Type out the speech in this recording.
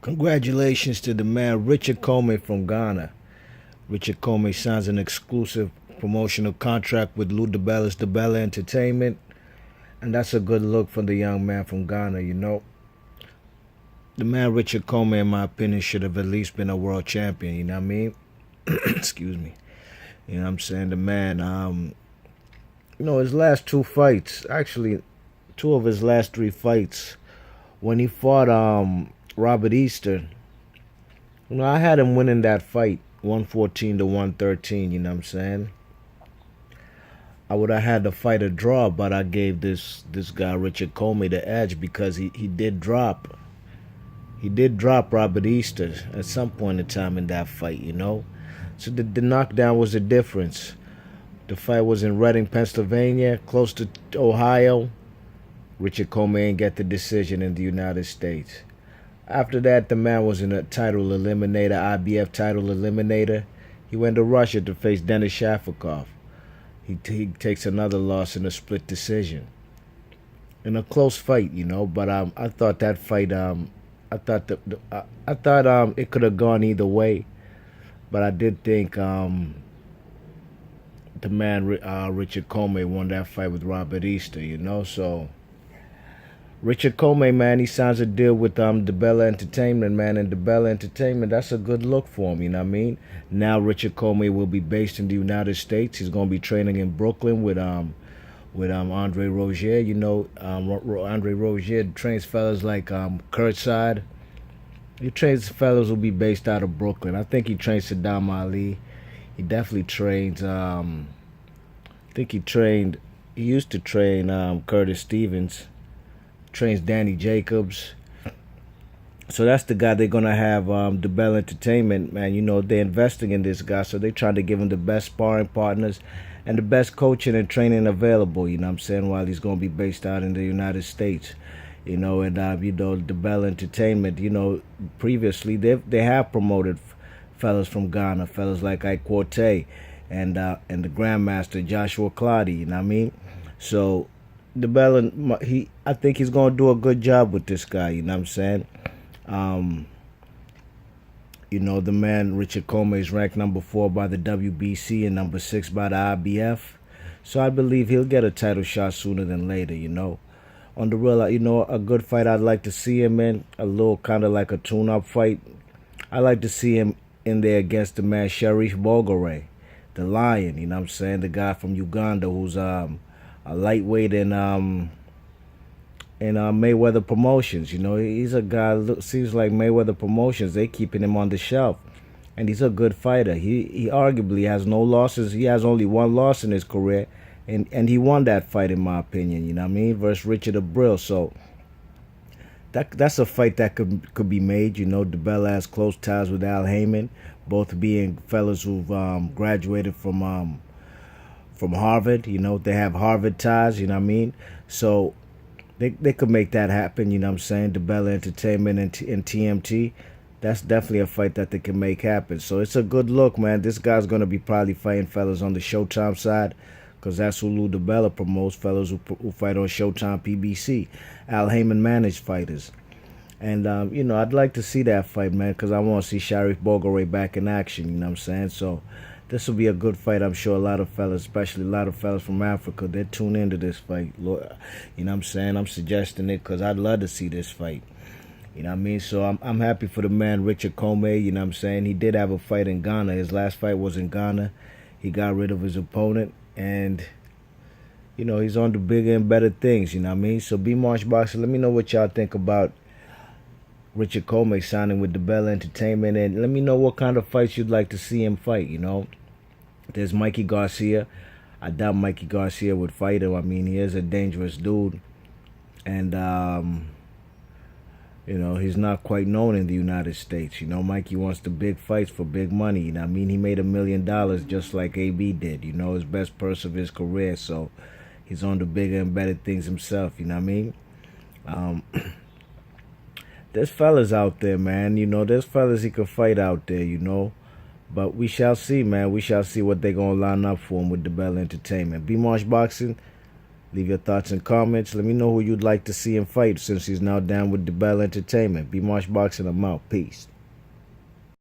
Congratulations to the man Richard Commey from Ghana. Richard Commey signs an exclusive promotional contract with Dibella's Dibella Entertainment, and that's a good look for the young man from Ghana. The man Richard Commey, in my opinion, should have at least been a world champion, you know what I mean? Excuse me. You know what I'm saying? The man, his last two fights, actually, two of his last three fights, when he fought Robert Easter, I had him winning that fight 114 to 113, you know what I'm saying? I would have had the fight a draw, but I gave this guy Richard Commey the edge because he did drop. He did drop Robert Easter at some point in time in that fight. So the knockdown was the difference. The fight was in Reading, Pennsylvania, close to Ohio. Richard Commey ain't get the decision in the United States. After that, the man was in a title eliminator, IBF title eliminator. He went to Russia to face Denis Shafikov. He takes another loss in a split decision. In a close fight, but I thought that fight, I thought it could have gone either way. But I did think the man Richard Commey won that fight with Robert Easter, so Richard Commey, man, he signs a deal with Dibella Entertainment, man, and Dibella Entertainment, that's a good look for him, you know what I mean? Now Richard Commey will be based in the United States. He's going to be training in Brooklyn with Andre Rozier. Andre Rozier trains fellas like Kurtzside. He trains fellas who will be based out of Brooklyn. I think he trains Saddam Ali. He definitely trains, he used to train Curtis Stevens. Trains Danny Jacobs. So that's the guy they're going to have, Dibella Entertainment, man. They're investing in this guy, so they're trying to give him the best sparring partners and the best coaching and training available, you know what I'm saying, while he's going to be based out in the United States. Dibella Entertainment, previously they have promoted fellas from Ghana, fellas like Ike Quartet and the Grandmaster Joshua Clottey, you know what I mean? So Dibella, I think he's going to do a good job with this guy, you know what I'm saying? The man Richard Commey is ranked number 4 by the WBC and number 6 by the IBF. So I believe he'll get a title shot sooner than later, On the real, a good fight I'd like to see him in, a little kind of like a tune-up fight. I'd like to see him in there against the man Sharif Bogaray, the Lion, you know what I'm saying? The guy from Uganda who's a lightweight in Mayweather Promotions. He's a guy, seems like Mayweather Promotions, they keeping him on the shelf. And he's a good fighter. He arguably has no losses. He has only one loss in his career. And he won that fight, in my opinion, you know what I mean, versus Richard Abril. So that's a fight that could be made. Dibella has close ties with Al Heyman, both being fellas who've graduated from Harvard. They have Harvard ties, you know what I mean? So they could make that happen, you know what I'm saying? Dibella Entertainment and TMT. That's definitely a fight that they can make happen. So it's a good look, man. This guy's going to be probably fighting fellas on the Showtime side, because that's who Lou Dibella promotes, fellas who fight on Showtime PBC. Al Heyman managed fighters. And, I'd like to see that fight, man, because I want to see Sharif Bogaray back in action, you know what I'm saying? So this will be a good fight. I'm sure a lot of fellas, especially a lot of fellas from Africa, they're tuned into this fight. You know what I'm saying? I'm suggesting it because I'd love to see this fight. You know what I mean? So I'm happy for the man Richard Commey, you know what I'm saying? He did have a fight in Ghana. His last fight was in Ghana. He got rid of his opponent. And, he's on to bigger and better things, you know what I mean? So B-Marsh Boxing, let me know what y'all think about Richard Commey signing with Dibella Entertainment. And let me know what kind of fights you'd like to see him fight, There's Mikey Garcia. I doubt Mikey Garcia would fight him. I mean, he is a dangerous dude. And, he's not quite known in the United States. Mikey wants the big fights for big money. You know what I mean? He made $1 million just like AB did, his best purse of his career. So he's on the bigger and better things himself, you know what I mean? There's fellas out there, man. There's fellas he could fight out there, But we shall see, man. We shall see what they're going to line up for him with Dibella Entertainment. B-Marsh Boxing, Leave your thoughts and comments. Let me know who you'd like to see him fight since he's now down with Dibella Entertainment. Be Marsh Boxing, I'm out. Peace.